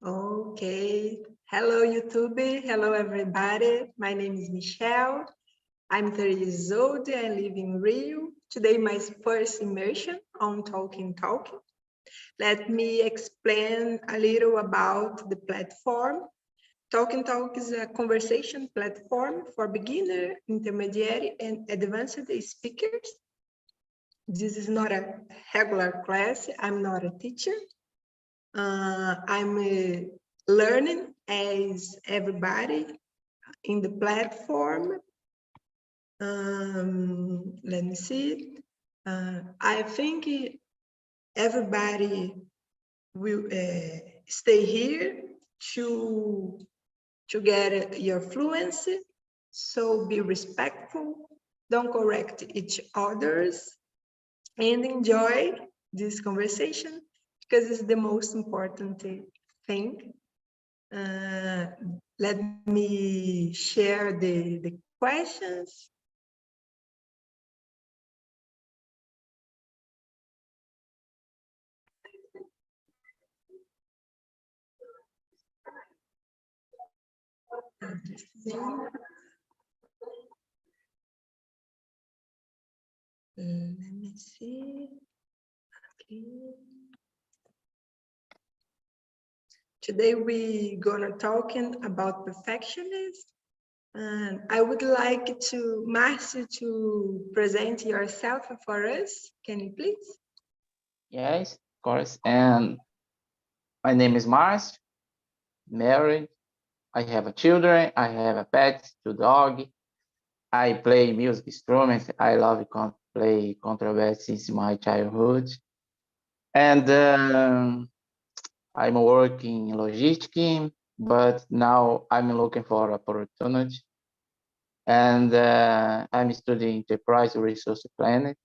Okay. Hello, YouTube. Hello, everybody. My name is Michelle. I'm 30 years old. I live in Rio. Today, my first immersion on TALKNTALK. Let me explain a little about the platform. TALKNTALK is a conversation platform for beginner, intermediate, and advanced speakers. This is not a regular class. I'm not a teacher. I'm learning as everybody in the platform. Let me see. I think everybody will stay here to get your fluency. So be respectful, don't correct each others, and enjoy this conversation because it's the most important thing. Let me share the questions. Let me see. Okay. Today we're gonna talking about perfectionism. And I would like to Marcio to present yourself for us. Can you please? Yes, of course. And my name is Mars, married. I have a children. I have a pet, 2 dogs. I play music instruments. I love play contrabass since my childhood. And I'm working in logistics, but now I'm looking for opportunity. And I'm studying enterprise resource planning,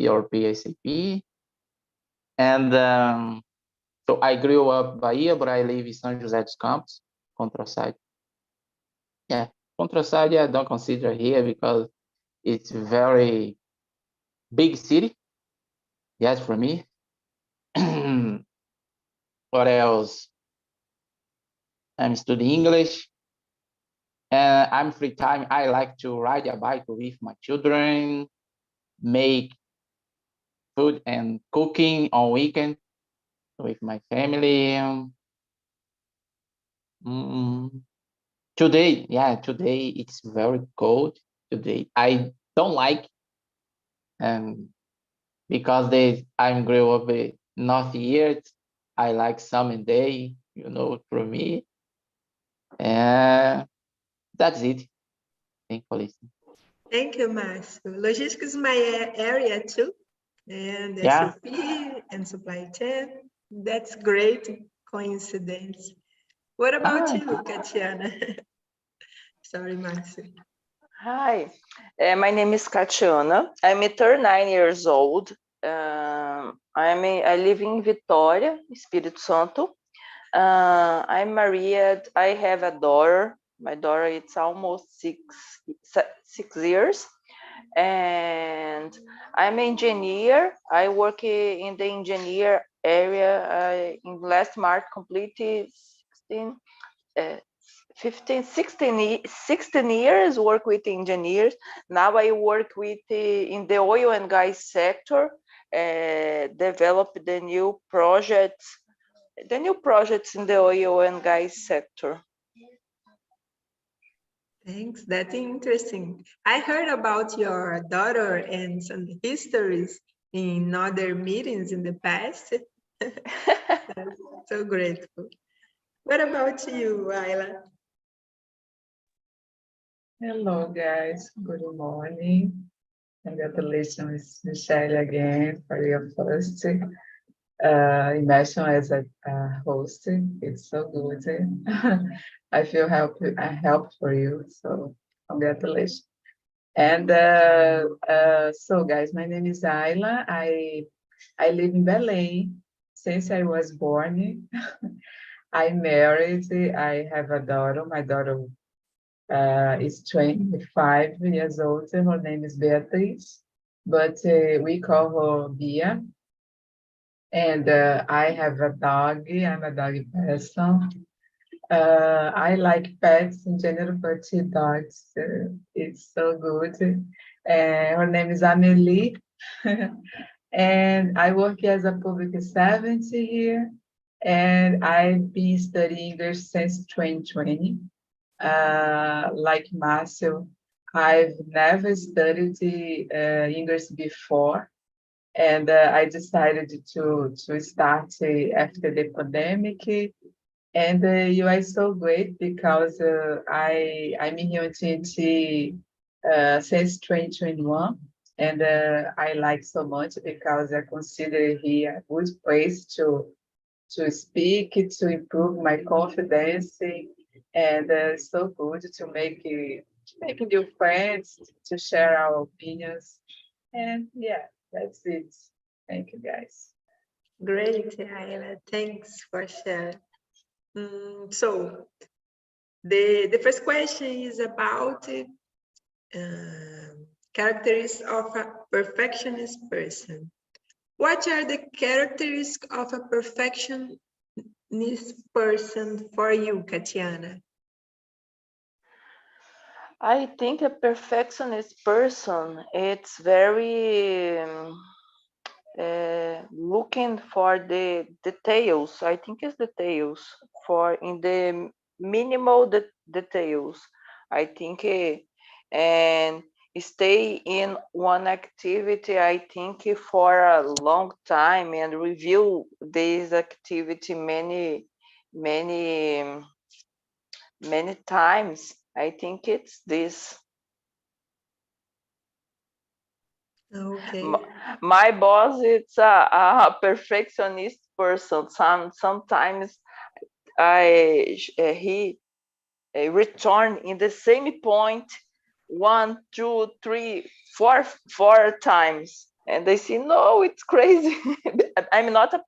ERP, SAP. And so I grew up Bahia, but I live in São José dos Campos, Countryside. Yeah, Countryside I don't consider here because it's very big city. Yes, for me. What else? I'm studying English. And I'm free time. I like to ride a bike with my children, make food and cooking on weekend with my family. Today it's very cold. Today I don't like, because I'm grew up in North year. I like summer day, for me. And that's it. Thank you for listening. Thank you, Marcio. Logistics is my area too, and Yeah. SAP and supply chain. That's great coincidence. What about you, Katiana? Sorry, Marcio. Hi, my name is Katiana. I'm 39 years old. I live in Vitória, Espírito Santo. I'm married. I have a daughter. My daughter is almost six years. And I'm an engineer. I work in the engineer area. In last March, completed 16 years work with engineers. Now I work in the oil and gas sector, develop the new projects in the oil and gas sector. Thanks, that's interesting. I heard about your daughter and some histories in other meetings in the past. So grateful. What about you, Ayla? Hello, guys. Good morning. Congratulations, Michelle, again for your first immersion as a host. It's so good. I feel helped for you. So congratulations. And so, guys, my name is Ayla. I live in Belém since I was born. I'm married. I have a daughter. My daughter is 25 years old. Her name is Beatriz, but we call her Bia. And I have a dog. I'm a dog person. I like pets in general, but dogs, it's so good. Her name is Amelie, and I work as a public servant here, and I've been studying English since 2020. Like Marcel, I've never studied English before, and I decided to start after the pandemic. And you are so great because I'm in UNT since 2021, and I like so much because I consider here a good place to speak, to improve my confidence, and so good to make new friends, to share our opinions, and yeah, that's it. Thank you, guys. Great, Ayla. Thanks for sharing. So the first question is about characteristics of a perfectionist person. What are the characteristics of a perfectionist person for you, Katiana? I think a perfectionist person, it's very looking for the details. I think it's details for in the minimal details. I think and stay in one activity, I think, for a long time and review this activity many times. I think it's this. Okay. My boss, it's a perfectionist person. Sometimes he return in the same point 1, 2, 3, 4 times, and they say, no, it's crazy. I'm not a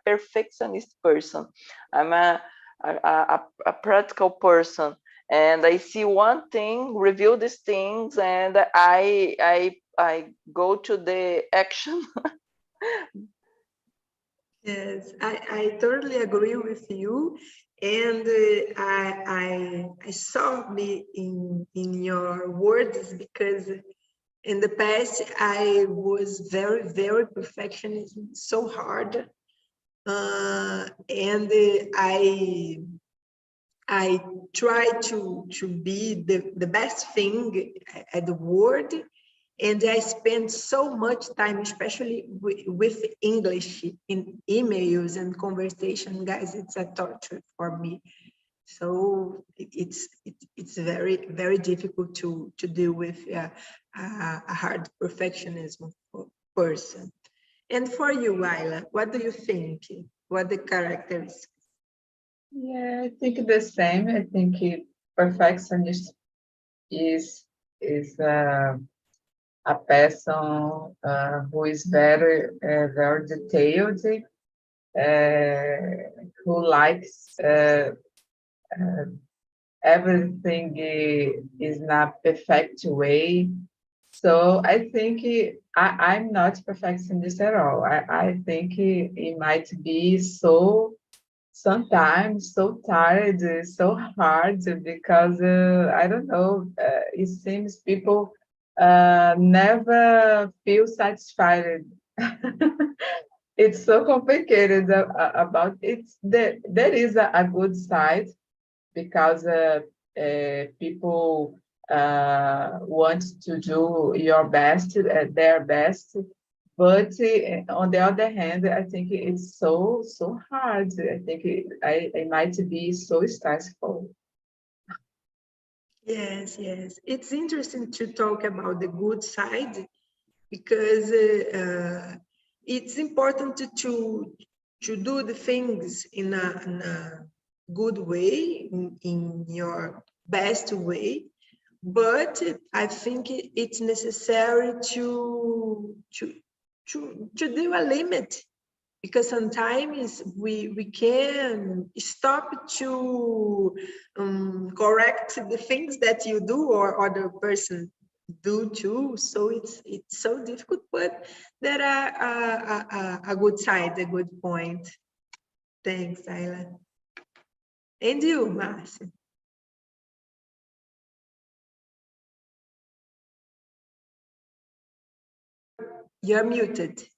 perfectionist person. I'm a practical person, and I see one thing, review these things, and I go to the action. Yes, I totally agree with you, and I saw me in your words, because in the past I was very perfectionist, so hard, and I try to be the best thing at the word, and I spend so much time, especially with English, in emails and conversation. Guys, it's a torture for me. So it's very difficult to deal with a hard perfectionism person. And for you, Ayla, what do you think? What the characteristics? Yeah, I think the same. I think perfectionist is a person who is very detailed, who likes everything is in a perfect way. So I think I'm not perfectionist at all. I think it might be sometimes so tired, so hard, because I don't know, it seems people never feel satisfied. It's so complicated about it. There is a good side, because people want to do their best, but on the other hand, I think it's so hard. I think it might be so stressful. Yes, it's interesting to talk about the good side, because it's important to do the things in a good way, in your best way. But I think it's necessary to do a limit, because sometimes we can stop to correct the things that you do or other person do too. So it's so difficult, but there are a good side, a good point. Thanks, Ayla. And you, Marcia? You're muted.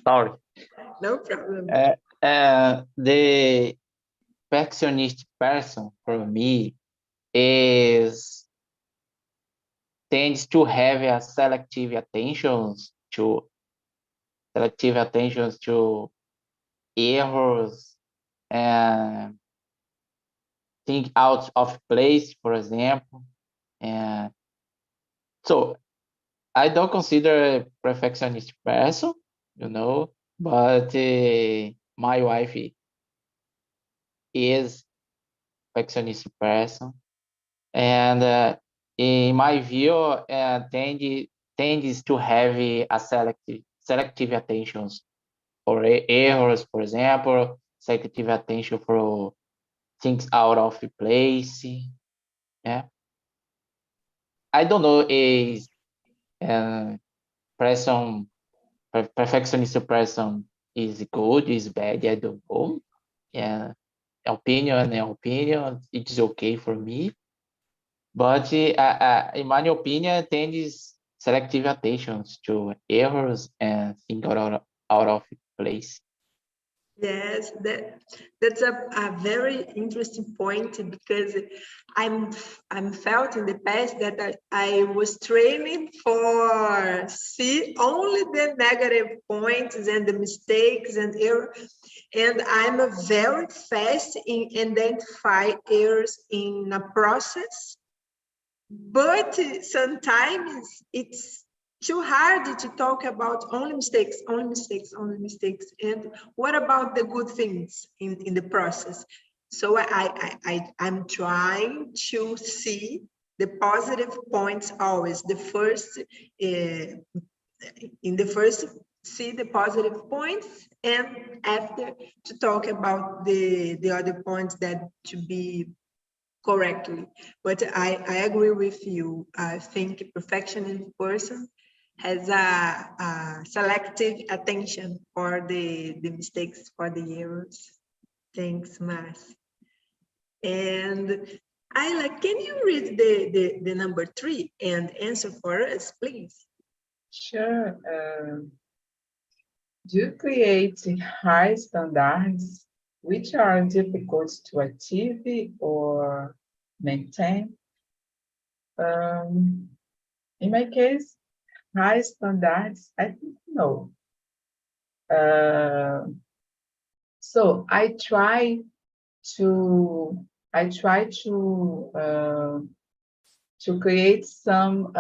Sorry. No problem. The perfectionist person for me tends to have a selective attention to errors and think out of place, for example. And so I don't consider a perfectionist person, but my wife is perfectionist person, and in my view, tends to have a selective attention for errors, for example, selective attention for things out of place. Yeah, I don't know is perfectionist person is good, is bad. I don't know. Yeah, opinion, it's okay for me. But in my opinion, tends selective attentions to errors and things out of place. Yes, that's a very interesting point, because I'm felt in the past that I was training for see only the negative points and the mistakes and errors, and I'm a very fast in identify errors in a process, but sometimes it's too hard to talk about only mistakes. And what about the good things in the process? So I'm trying to see the positive points always. In the first, see the positive points, and after to talk about the other points that to be correctly. But I agree with you. I think a perfectionist person has a selective attention for the mistakes, for the errors. Thanks, Mas. And Ayla, can you read the number 3 and answer for us, please? Sure. Do you create high standards which are difficult to achieve or maintain? In my case, high standards, I think no. So I try to create some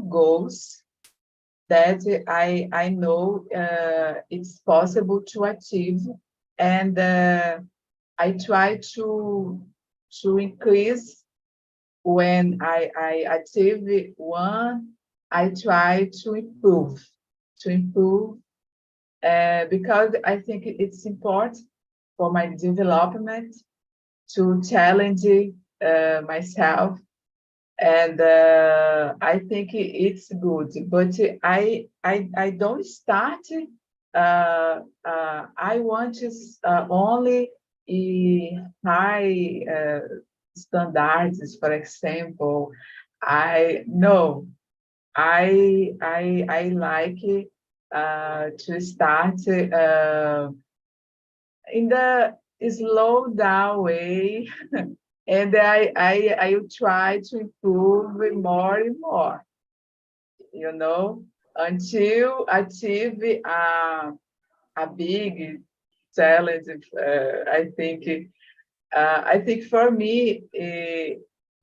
goals that I know it's possible to achieve, and I try to increase when I achieve one. I try to improve because I think it's important for my development to challenge myself, and I think it's good. But I don't start. I want to only high standards, for example. I like to start in the slow down way, and I try to improve more and more, until achieve a big challenge. I think for me,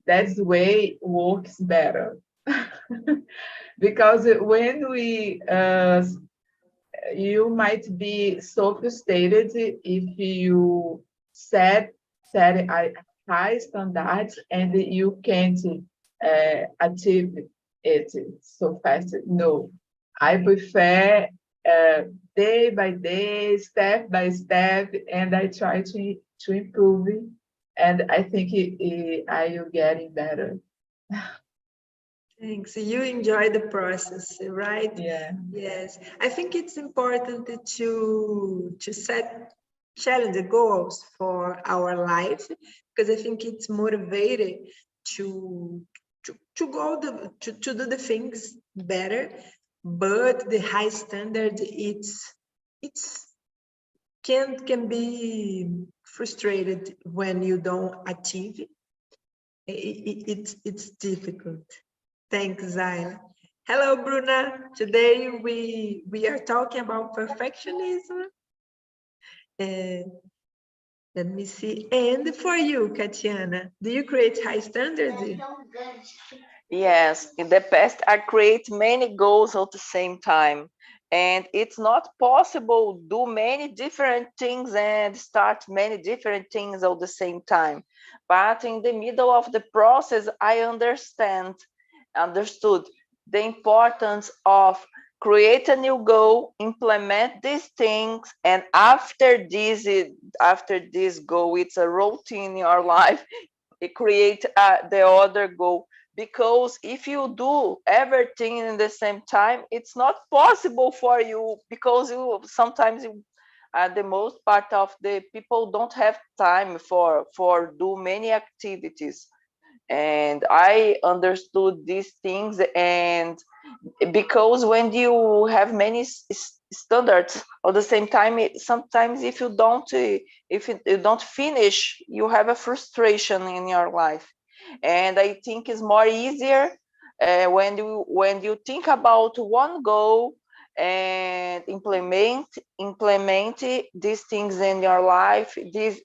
that's the way works better. Because when you might be so frustrated if you set a high standards and you can't achieve it so fast. No, I prefer day by day, step by step, and I try to improve And I think are you getting better? Thanks. You enjoy the process, right? Yeah. Yes. I think it's important to set challenge goals for our life, because I think it's motivated to go to do the things better. But the high standard, it's can be frustrated when you don't achieve it. It's difficult. Thanks, Zaila. Hello, Bruna. Today we are talking about perfectionism. Let me see. And for you, Katiana, do you create high standards? Yes, in the past, I create many goals at the same time. And it's not possible do many different things and start many different things at the same time. But in the middle of the process, I understood the importance of create a new goal, implement these things, and after this goal, it's a routine in your life. It create the other goal, because if you do everything in the same time, it's not possible for you, because the most part of the people don't have time for do many activities. And I understood these things, and because when you have many standards at the same time, sometimes if you don't finish, you have a frustration in your life. And I think it's more easier when you think about one goal and implement these things in your life.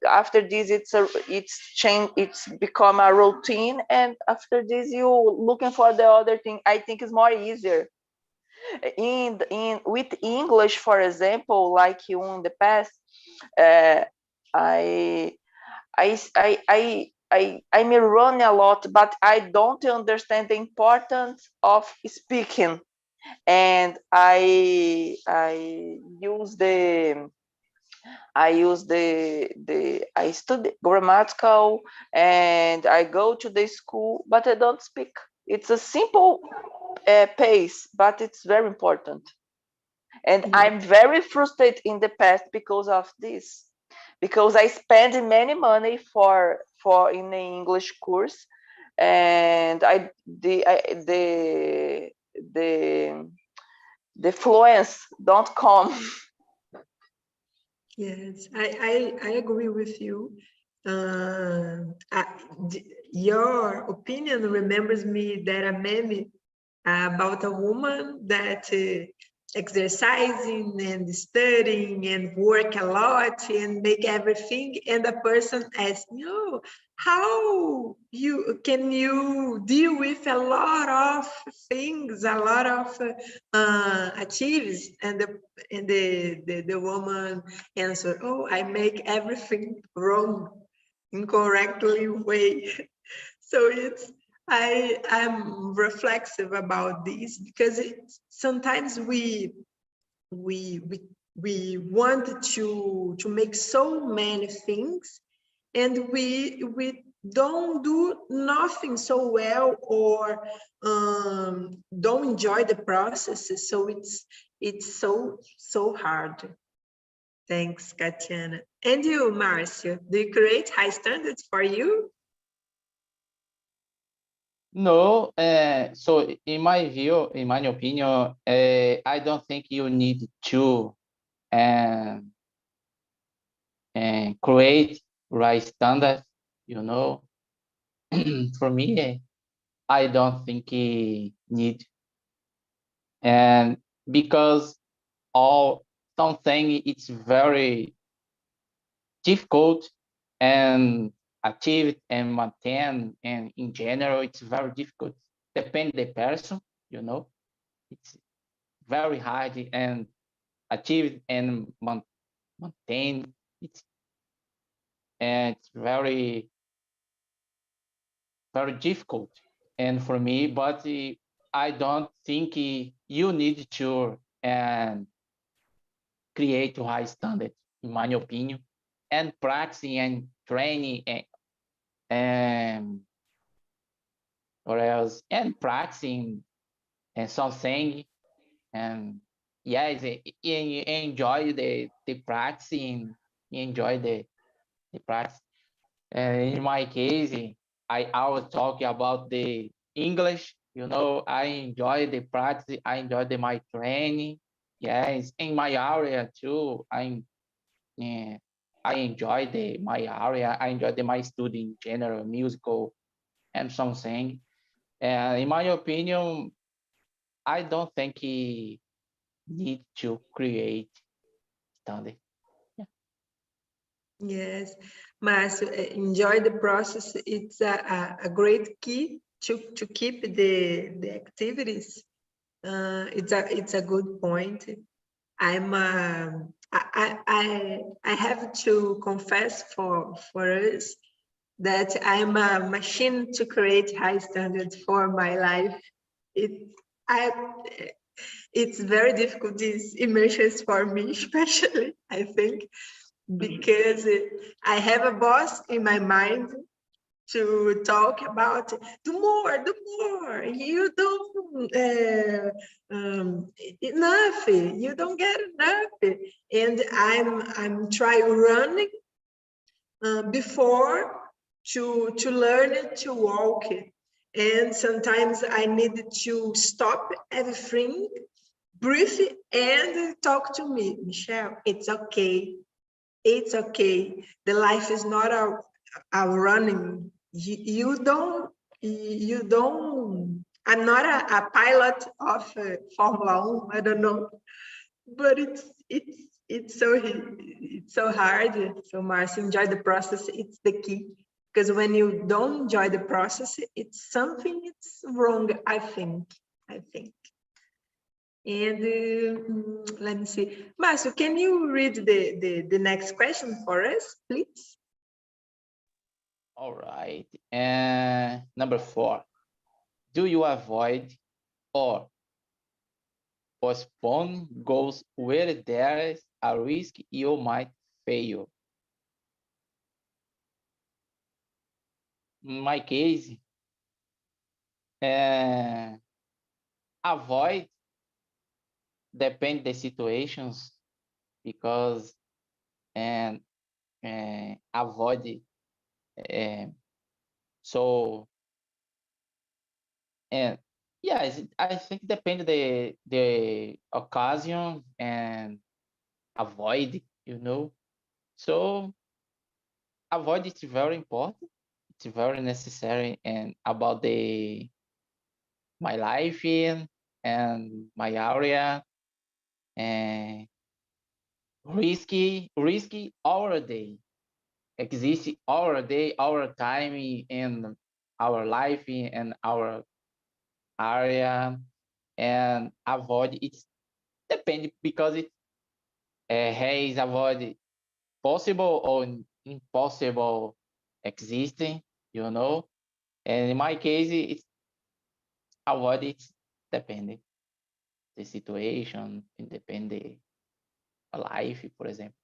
After this, it's become a routine, and after this you looking for the other thing. I think it's more easier. In with English, for example, like you in the past, uh, I I may run a lot, but I don't understand the importance of speaking. And I study grammatical, and I go to the school, but I don't speak. It's a simple pace, but it's very important. And I'm very frustrated in the past because of this, because I spend many money for in the English course, and the fluence don't come. Yes, I agree with you. Your opinion remembers me that a meme about a woman that exercising and studying and work a lot and make everything, and the person asks, no, how can you deal with a lot of things, a lot of achieves? And the woman answered, oh, I make everything wrong, incorrectly way. So I'm reflexive about this, because sometimes we want to make so many things, and we don't do nothing so well, or don't enjoy the processes. So it's so hard. Thanks, Katiana. And you, Marcio, do you create high standards for you? No, so in my view, in my opinion, I don't think you need to create right standards, you know. For me, I don't think it need, and because all something it's very difficult and achieve and maintain, and in general it's very difficult. Depend the person, you know. It's very hard and achieve and maintain. It's very difficult, and for me, but I don't think you need to create high standards, in my opinion, and practicing and training and what else? And practicing and something. And yes, you enjoy the practicing, you enjoy the practice. And in my case, I always talk about the English. You know, I enjoy the practice. I enjoy my training. Yes, in my area too. I enjoy my area. I enjoy my study in general, musical and something. And in my opinion, I don't think he need to create standard. Yes, Márcio, enjoy the process. It's a great key to keep the activities. It's a good point. I have to confess for us that I'm a machine to create high standards for my life. It's very difficult, these immersions for me, especially, I think, because I have a boss in my mind to talk about do more, you don't enough, you don't get enough, and I'm trying running before to learn to walk, and sometimes I need to stop everything, breathe, and talk to me. Michelle, it's okay. It's okay. The life is not a running. You don't. I'm not a pilot of Formula 1. I don't know, but it's so hard. So Marcia, enjoy the process. It's the key, because when you don't enjoy the process, it's something it's wrong. I think. And let me see. Marcio, can you read the next question for us, please? All right. And number 4, do you avoid or postpone goals where there is a risk you might fail? In my case, avoid depend the situations, because avoid so, and yes, I think depend the occasion and avoid, you know. So avoid is very important. It's very necessary, and about my life and my area, and risky our day exists our day, our time in our life and our area, and avoid it's depend, because it has avoid possible or impossible existing, you know. And in my case, it's avoid it's depending the situation, independent life, for example.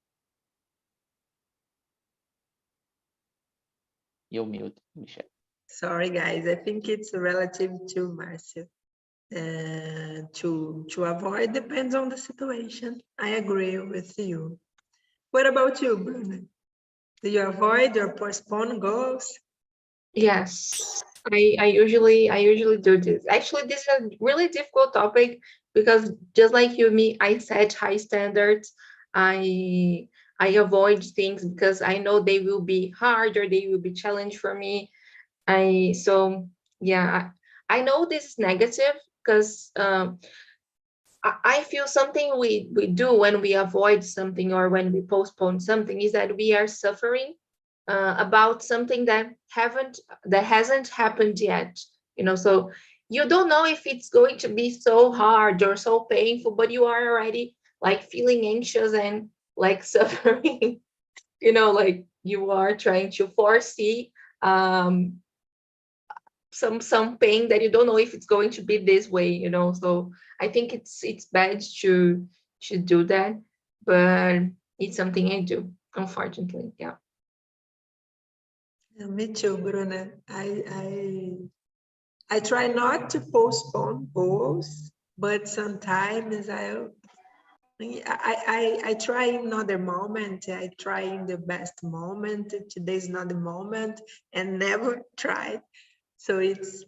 You mute, Michelle. Sorry, guys. I think it's relative to Marcio. To avoid depends on the situation. I agree with you. What about you, Bruno? Do you avoid or postpone goals? Yes, I usually do this. Actually, this is a really difficult topic because just like you, me, I set high standards. I avoid things because I know they will be hard or they will be challenge for me. So yeah, I know this is negative because I feel something we do when we avoid something or when we postpone something is that we are suffering about something that hasn't happened yet. So you don't know if it's going to be so hard or so painful, but you are already like feeling anxious and like suffering. Like you are trying to foresee some pain that you don't know if it's going to be this way. So I think it's bad to do that, but it's something I do, unfortunately. Yeah. Me too, Bruna. I try not to postpone goals, but sometimes I try in another moment. I try in the best moment. Today's not the moment, and never try. So it's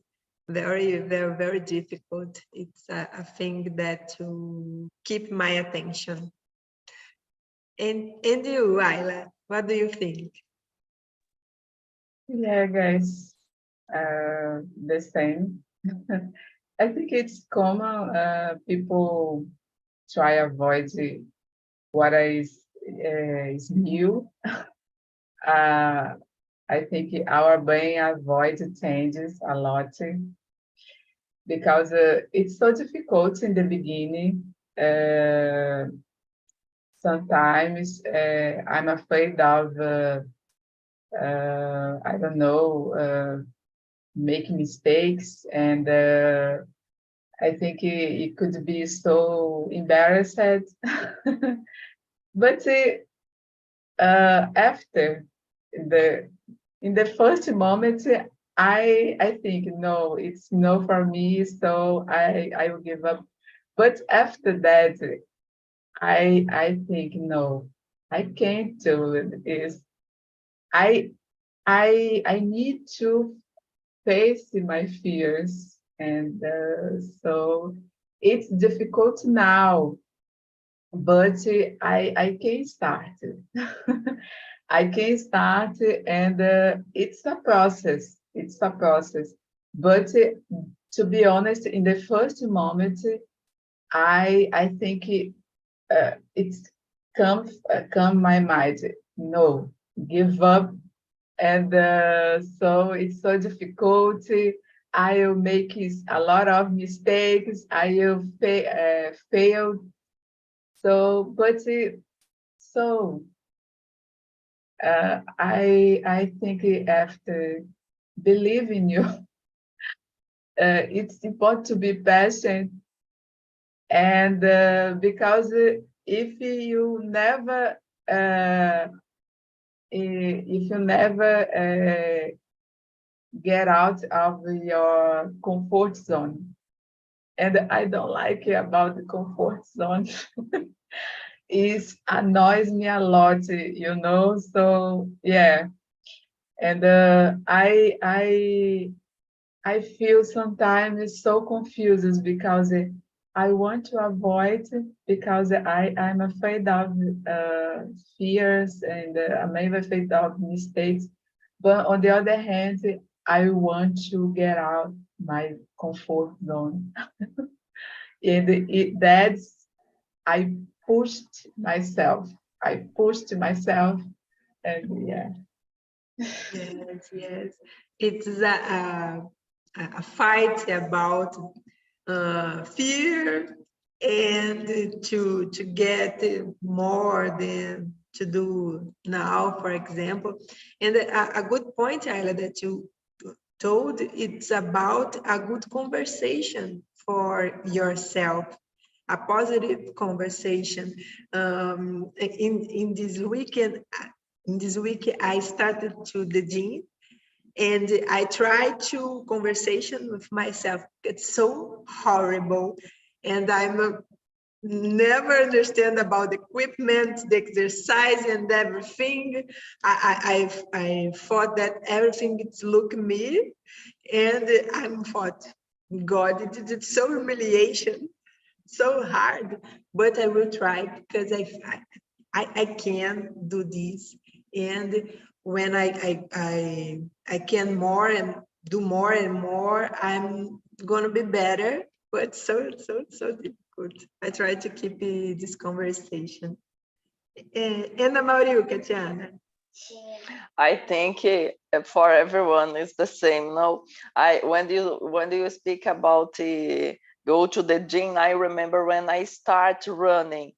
very, very, very difficult. It's a thing that to keep my attention. And you, Ayla, what do you think? Yeah, guys, the same. I think it's common. People try avoid what is new. I think our brain avoids changes a lot because it's so difficult in the beginning. Sometimes I'm afraid of, I don't know, making mistakes, and I think it could be so embarrassed. But after in the first moment, I think no, it's no for me, so I will give up. But after that, I think no, I can't do it. Is I need to face my fears, and so it's difficult now, but I can start. I can start, and it's a process. It's a process. But to be honest, in the first moment, I think it's come my mind. No, give up, and so it's so difficult. I'll make a lot of mistakes. I'll fail. So, but so I think after believe in you, it's important to be patient, and because if you never get out of your comfort zone, and I don't like it about the comfort zone. It annoys me a lot, So yeah, and I feel sometimes so confused because I want to avoid, because I'm afraid of fears, and I'm afraid of mistakes. But on the other hand, I want to get out my comfort zone. That's I pushed myself. And yeah. Yes, yes. It's a fight about fear and to get more than to do now, for example. And a good point, Ayla, that you told, it's about a good conversation for yourself, a positive conversation. In this weekend, in this week, I started to the gym, and I try to conversation with myself. It's so horrible, and I'm never understand about the equipment, the exercise, and everything. I thought that everything it's look me, and I'm thought, God, it's so humiliation, so hard, but I will try because I can do this. And when I can more and do more and more, I'm gonna be better. But so difficult. I try to keep this conversation. And Mauriu, Katiana. I think for everyone is the same. No, when you speak about go to the gym, I remember when I start running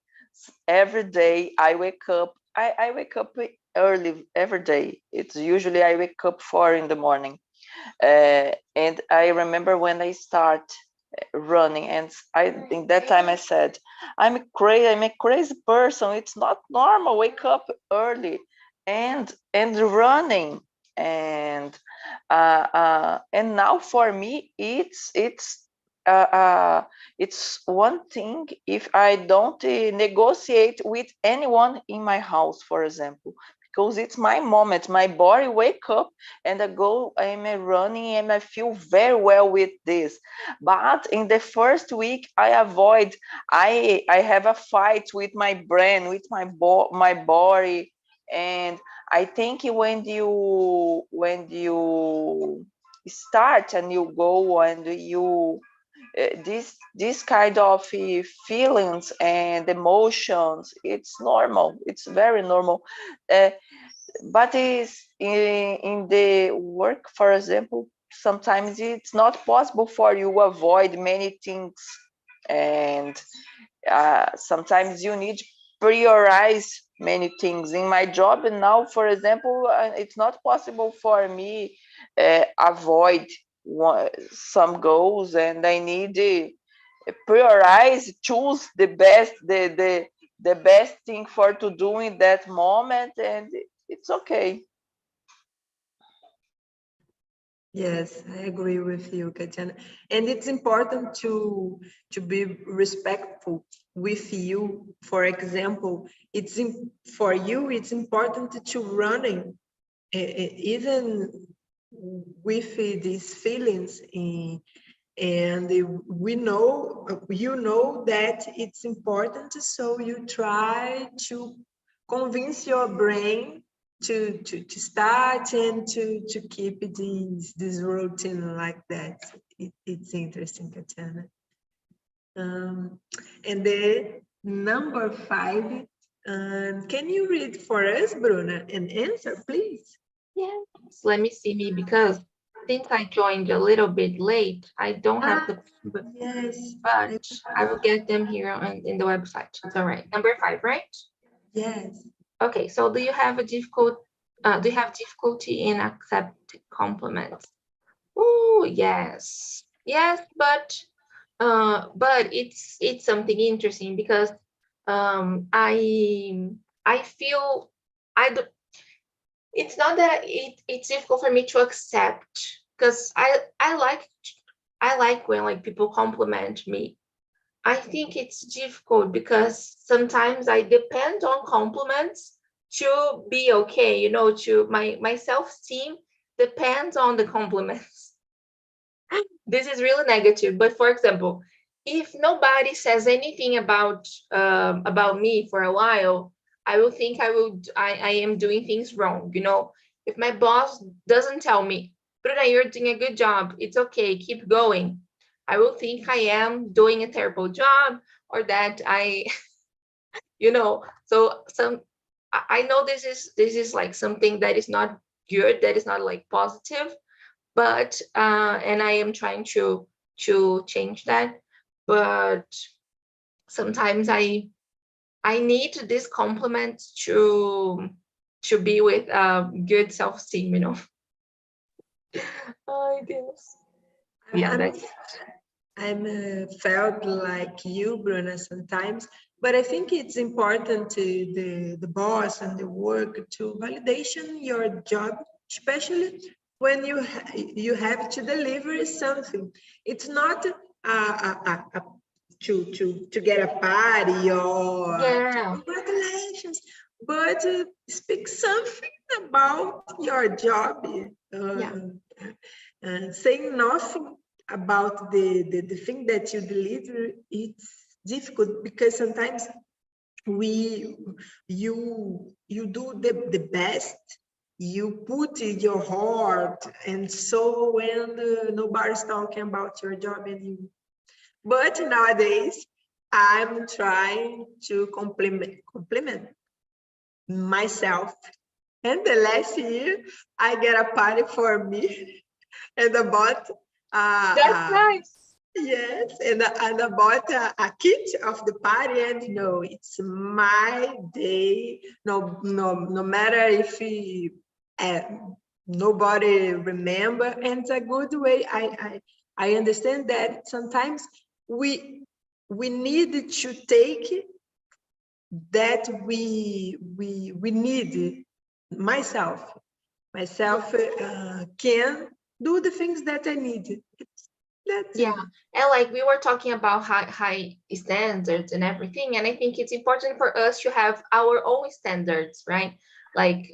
every day. I wake up. I wake up early every day. It's usually I wake up 4 in the morning, and I remember when I start running, and in that time I said, I'm a crazy person. It's not normal. Wake up early and running. and now for me it's one thing if I don't negotiate with anyone in my house, for example, because it's my moment. My body wake up and I'm running and I feel very well with this. But in the first week, I avoid. I have a fight with my brain, with my body, and I think when you start and you go and you this kind of feelings and emotions, it's normal, it's very normal, but is in the work, for example, sometimes it's not possible for you to avoid many things, and sometimes you need prioritize many things in my job. And now, for example, it's not possible for me avoid some goals, and I need to prioritize, choose the best thing for to do in that moment, and it's okay. Yes, I agree with you, Katiana. And it's important to be respectful with you. For example, for you, it's important to running, even with these feelings. And we know, you know that it's important, so you try to convince your brain to start and to keep this routine like that. It's interesting, Katiana. And the number 5, can you read for us, Bruna, and answer, please? Yes, let me see me, because since I joined a little bit late, I don't have the, Yes, but I will get them here in the website. It's all right. Number 5, right? yes. Okay, so do you have difficulty in accepting compliments? Oh, yes. Yes, but it's something interesting, because I feel I do, it's not that it's difficult for me to accept, because I like when like people compliment me. I think it's difficult because sometimes I depend on compliments to be okay, to my self-esteem depends on the compliments. This is really negative, but for example, if nobody says anything about me for a while, I will think I am doing things wrong. If my boss doesn't tell me, Bruna, you're doing a good job, it's okay, keep going, I will think I am doing a terrible job, or that so I know this is like something that is not good, that is not like positive, but and I am trying to change that. But sometimes I need this compliment to be with good self-esteem. I guess. Yeah, that's. I'm felt like you, Bruna, sometimes, but I think it's important to the boss and the work to validation your job, especially when you have to deliver something. It's not to get a party or congratulations, but speak something about your job. Saying nothing about the thing that you deliver, it's difficult, because sometimes you do the best, you put in your heart, and so when nobody's talking about your job anymore. But nowadays I'm trying to compliment myself, and the last year I get a party for me and I bought That's nice. yes, and I bought a kit of the party, and it's my day. No matter if nobody remember, and it's a good way. I understand that sometimes we need to take that we need myself. myself can do the things that I need. That's Yeah, and like we were talking about high standards and everything, and I think it's important for us to have our own standards, right? Like,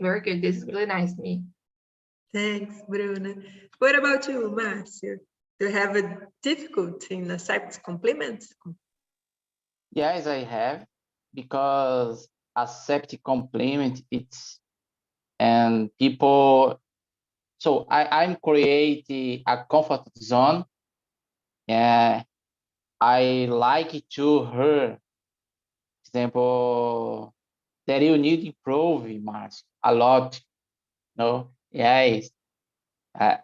very good. This is really nice to me. Thanks, Bruna. What about you, Márcio? Do you have a difficulty in accept compliments? Yes, I have, because accept compliment, and people, so I'm creating a comfort zone, and I like to hear, example, that you need improve, Mars, a lot. No, yes, I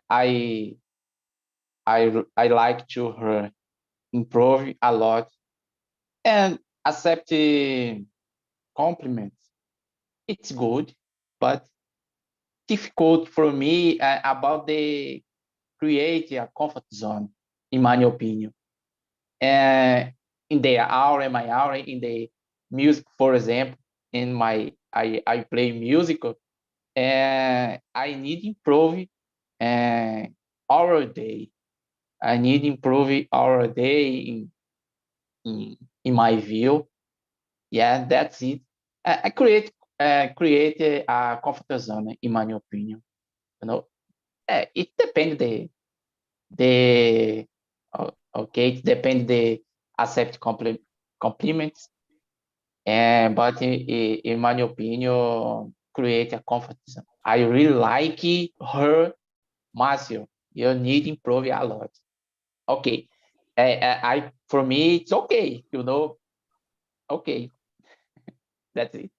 like to hear improve a lot, and accept compliments. It's good, but difficult for me about the create a comfort zone, in my opinion. And in the hour, my hour, in the music, for example, in my I play musical, and I need improve our day. I need improve our day in my view. Yeah, that's it. I create a comfort zone, in my opinion. You know, it depends the okay, it depends the accept compliments, and but in my opinion, create a comfort zone. I really like her, Marcio. You need improve a lot. Okay, I for me it's okay. Okay, that's it.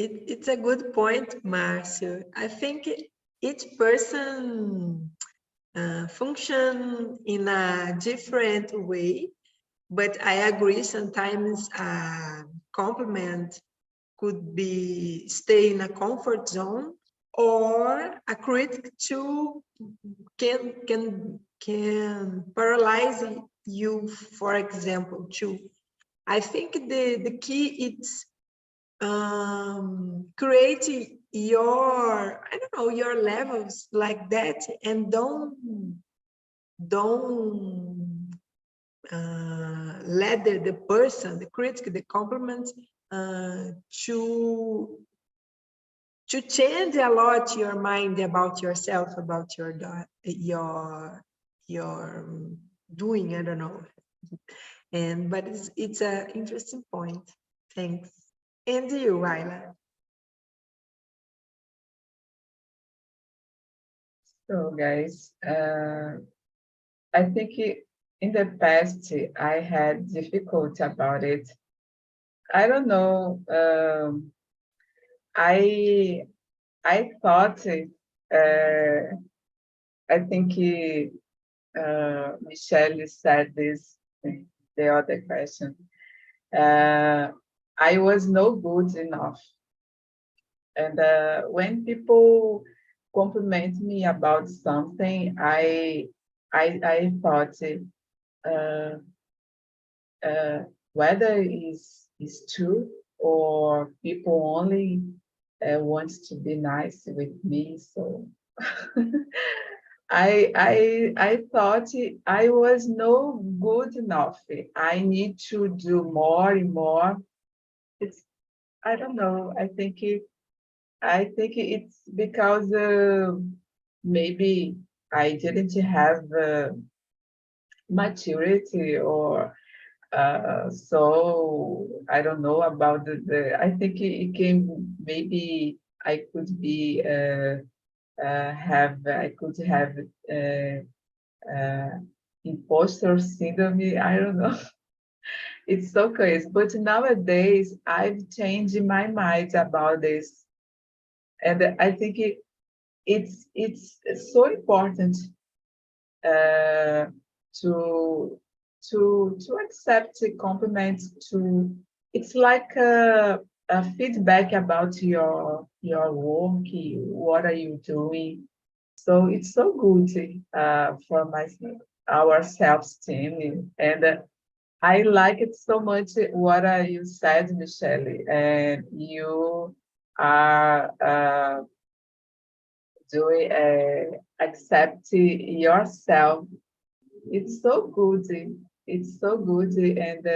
It's a good point, Márcio. I think each person function in a different way, but I agree sometimes a compliment could be stay in a comfort zone, or a critic too can paralyze you, for example, too. I think the key is creating your, I don't know, your levels like that, and don't let the person, the critic, the compliment to change a lot your mind about yourself, about your doing, I don't know. But it's an interesting point. Thanks. And you, Ayla? So guys, I think in the past I had difficulty about it. I don't know. I thought I think Michelle said this the other question. I was no good enough, and when people compliment me about something, I thought whether is true or people only wants to be nice with me. So I thought I was no good enough. I need to do more and more. I don't know. I think it's because maybe I didn't have maturity, or so I don't know about I think it came, maybe I could be I could have imposter syndrome. I don't know. It's so crazy. But nowadays I've changed my mind about this, and I think it's so important to accept compliments. It's like a feedback about your work. What are you doing? So it's so good for our self-esteem, and I like it so much what you said, Michelle, and are doing accept yourself. It's so good. It's so good, and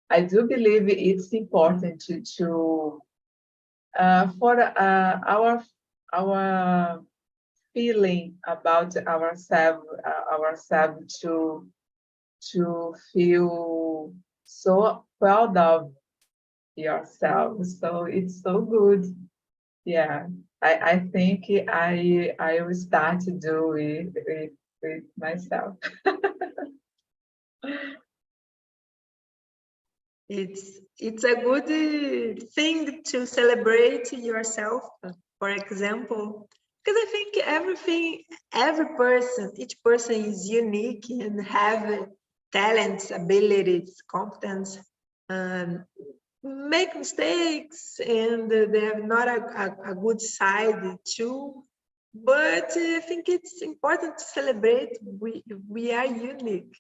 I do believe it's important to for our feeling about ourselves to feel so proud of yourself. So it's so good. Yeah, I think I will start to do it with myself. It's a good thing to celebrate yourself, for example, because I think each person is unique and have talents, abilities, competence, make mistakes, and they have not a good side too. But I think it's important to celebrate. We are unique,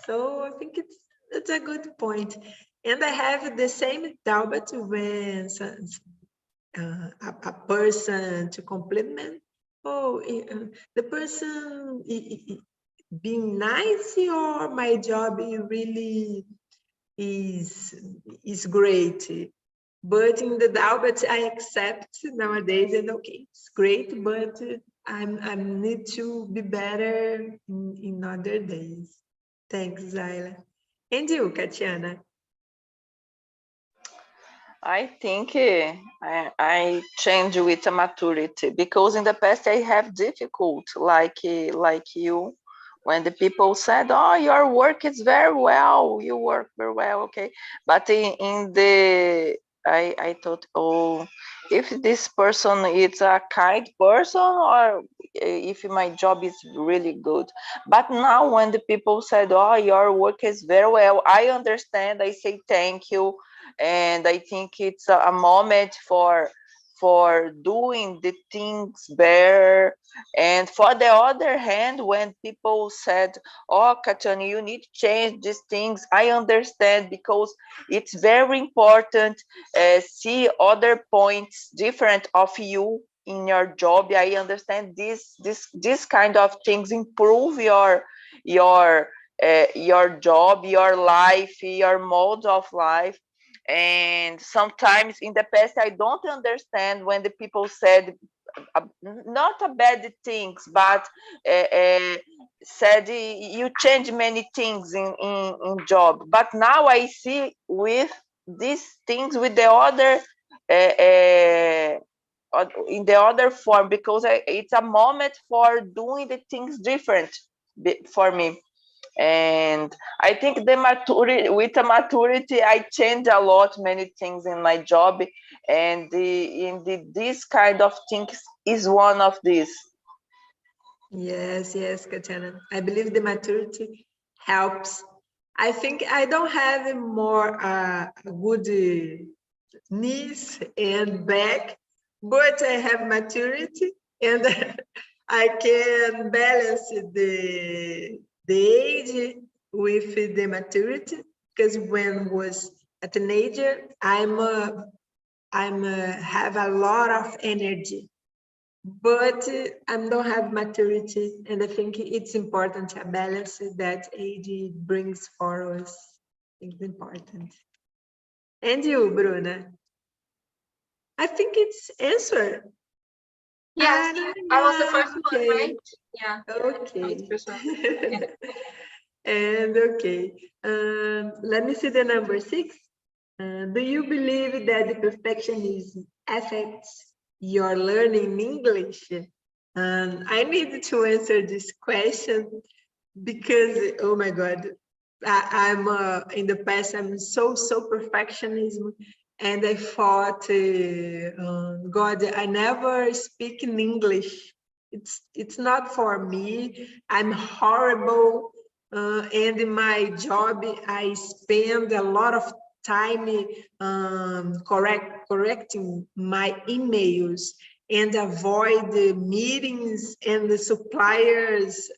so I think it's a good point. And I have the same doubt when a person to compliment. Oh, the person being nice, or my job really is great. But in the doubt, I accept nowadays, and okay, it's great, but I need to be better in other days. Thanks, Zyla. And you, Katiana? I think I change with maturity, because in the past I have difficult, like you, when the people said, "Oh, your work is very well, you work very well," okay. But in the I thought, oh, if this person is a kind person, or if my job is really good. But now when the people said, "Oh, your work is very well," I understand. I say thank you. And I think it's a moment for doing the things better. And for the other hand, when people said, "Oh, Katiana, you need to change these things," I understand, because it's very important see other points different of you in your job. I understand this kind of things improve your job, your life, your mode of life. And sometimes in the past I don't understand when the people said not a bad things, but said you change many things in job. But now I see with these things with the other in the other form, because it's a moment for doing the things different for me. And I think the maturity, with the maturity, I change a lot, many things in my job, and this kind of things is one of these. Yes, Katiana. I believe the maturity helps. I think I don't have more good knees and back, but I have maturity, and I can balance the age with the maturity. Because when was a teenager, I'm have a lot of energy, but I don't have maturity, and I think it's important to balance that age brings for us. It's important. And you, Bruna? I think it's answer. Yes, I was the first Okay. one, right? Yeah. Okay. And okay, let me see the number 6. Do you believe that the perfectionism affects your learning English? I need to answer this question because, oh my God, I'm in the past, I'm so perfectionism. And I thought, God, I never speak in English. It's not for me. I'm horrible. And in my job, I spend a lot of time correcting my emails and avoid the meetings and the suppliers,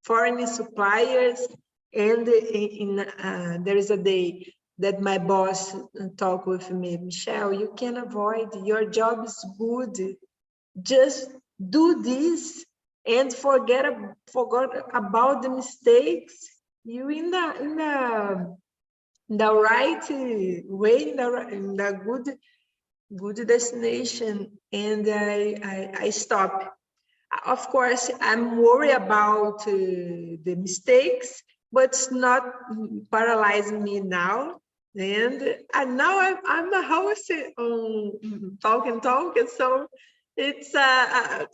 foreign suppliers. And there is a day that my boss talk with me, Michelle, you can avoid, your job is good. Just do this and forget about the mistakes. You in the right way, in the good destination. And I stop. Of course, I'm worried about the mistakes, but it's not paralyzing me now. And now I'm a host on Talk and Talk, and so it's a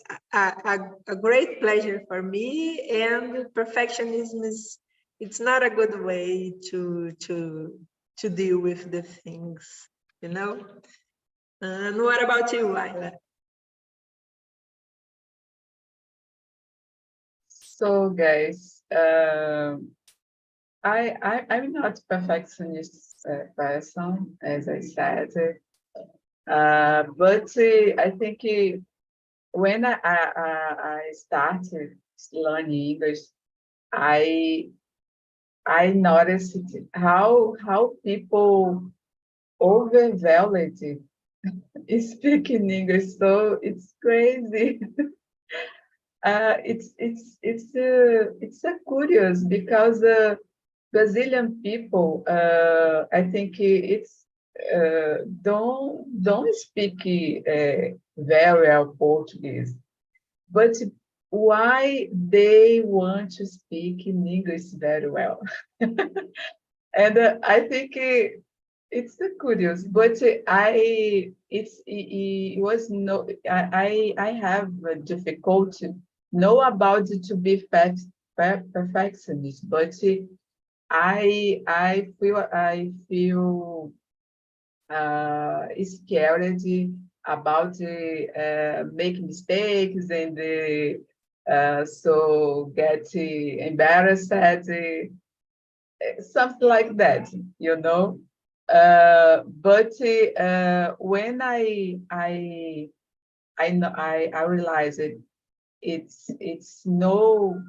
great pleasure for me. And perfectionism is, it's not a good way to deal with the things, you know. And what about you, Ayla? So guys, I'm not perfectionist person, as I said, but I think when I started learning English, I noticed how people overvalued speaking English. So it's crazy. It's curious because Brazilian people, I think it's don't speak very well Portuguese, but why they want to speak in English very well? And I think it's curious, but it was no, I have a difficulty know about it to be perfectionist, but I feel scared about making mistakes and so get embarrassed, something like that, you know. But when I realized it's no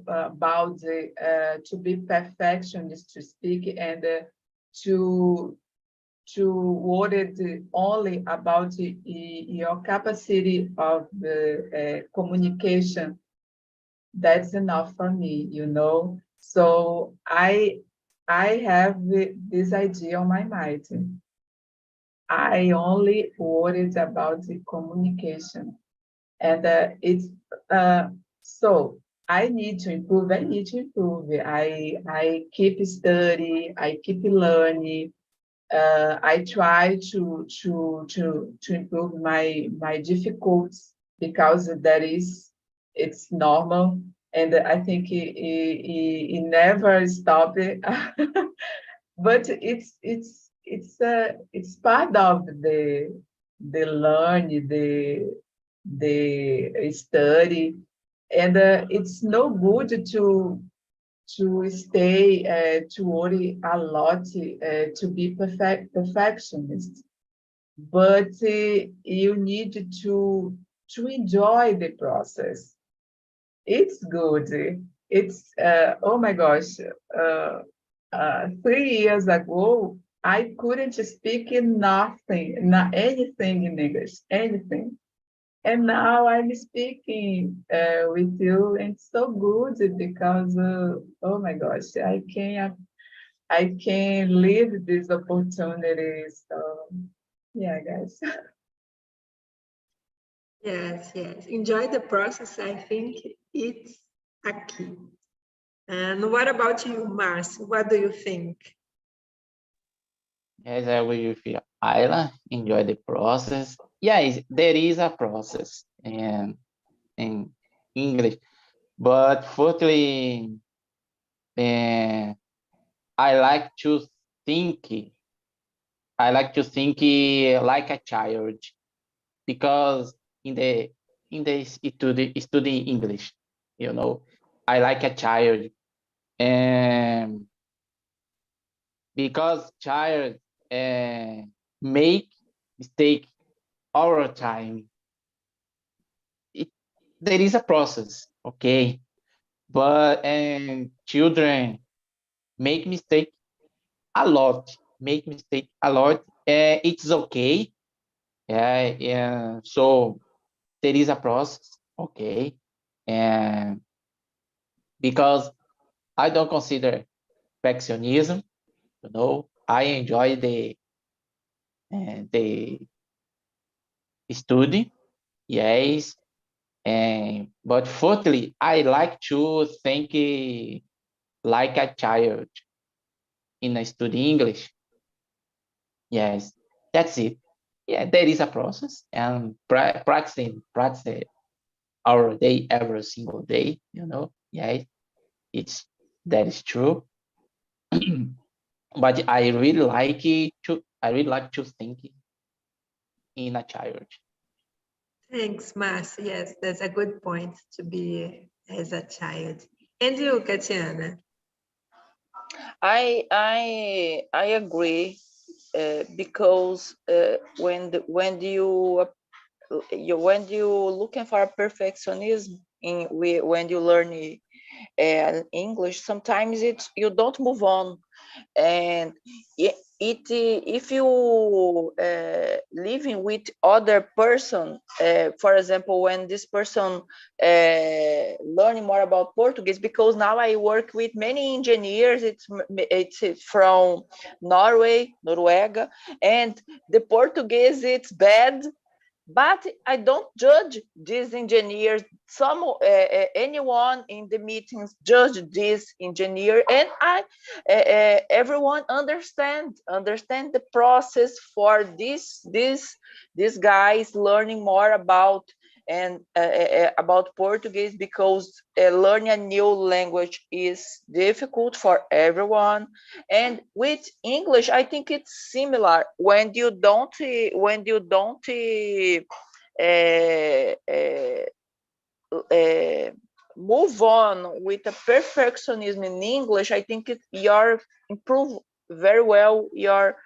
about to be perfectionist to speak and to worry only about your capacity of the communication. That's enough for me, you know. So I have this idea on my mind. I only worried about the communication, and it's so I need to improve. I need to improve. I keep studying. I keep learning. I try to improve my difficulties because it's normal, and I think it never stop it. But it's part of the learning, the study, and it's no good to stay to worry a lot to be perfectionist, but you need to enjoy the process. It's good. It's oh my gosh, 3 years ago I couldn't speak nothing, not anything in English, anything. And now I'm speaking with you, and it's so good because oh my gosh, I can live this opportunity. So yeah, guys. Yes, yes. Enjoy the process. I think it's a key. And what about you, Mars? What do you think? As I agree with you, Ayla, enjoy the process. Yes, there is a process in English, but fortunately, I like to think. I like to think like a child because in the study English, you know, I like a child, and because child make mistake all the time. There is a process, okay, but and children make mistake a lot, make mistake a lot. It's okay. Yeah. So there is a process, okay, and because I don't consider perfectionism, I enjoy the study, yes, and but fortunately, I like to think like a child in a study English. Yes, that's it. Yeah, there is a process and practicing our day every single day. Yeah, that is true. But I really like to think in a child. Thanks, Marcy. Yes, that's a good point to be as a child. And you, Katiana? I agree because when you looking for perfectionism when you learn English, sometimes you don't move on, and if you living with other person, for example, when this person learning more about Portuguese, because now I work with many engineers, it's from Noruega, and the Portuguese it's bad, but I don't judge these engineers. Anyone in the meetings judge this engineer, and everyone understand the process for these guys learning more about about Portuguese, because learning a new language is difficult for everyone. And with English, I think it's similar. When you don't move on with a perfectionism in English, I think you improve very well your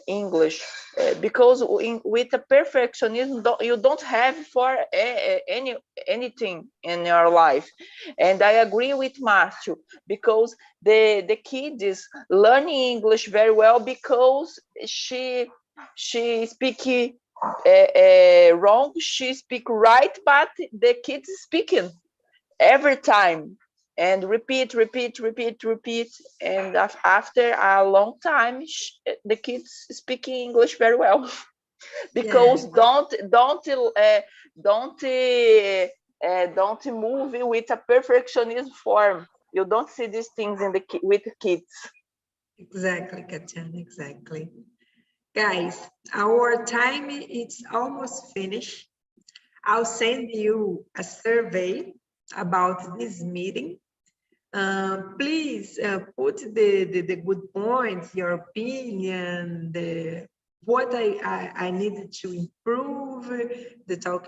English, because with a perfectionism you don't have for anything in your life. And I agree with Matthew, because the kid is learning English very well because she speak wrong, she speak right, but the kid is speaking every time and repeat, and after a long time the kids speaking English very well. Because don't move with a perfectionism form. You don't see these things with kids. Exactly, Katiana, exactly. Guys, our time is almost finished. I'll send you a survey about this meeting. Please put the good points, your opinion, what I needed to improve, the TALK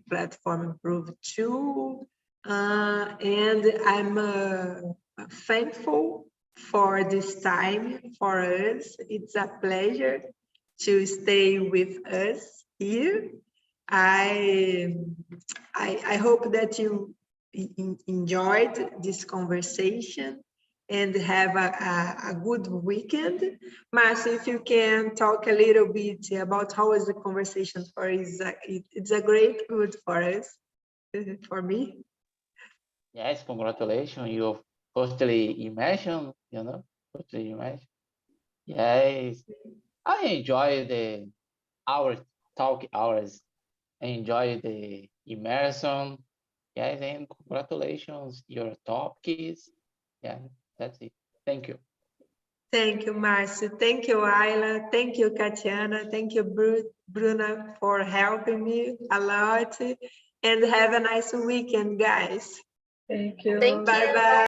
platform improve too. And I'm thankful for this time for us. It's a pleasure to stay with us here. I hope that you enjoyed this conversation and have a good weekend. Marcia, if you can talk a little bit about how was the conversation for us. It's a great good for us, for me. Yes, congratulations. You firstly immersion, firstly immersion. Yes, I enjoy our talk hours. I enjoy the immersion. Yes, and congratulations, your topics. Yeah, that's it. Thank you. Thank you, Marcia. Thank you, Ayla. Thank you, Katiana. Thank you, Bruna, for helping me a lot. And have a nice weekend, guys. Thank you. Thank you. Bye-bye.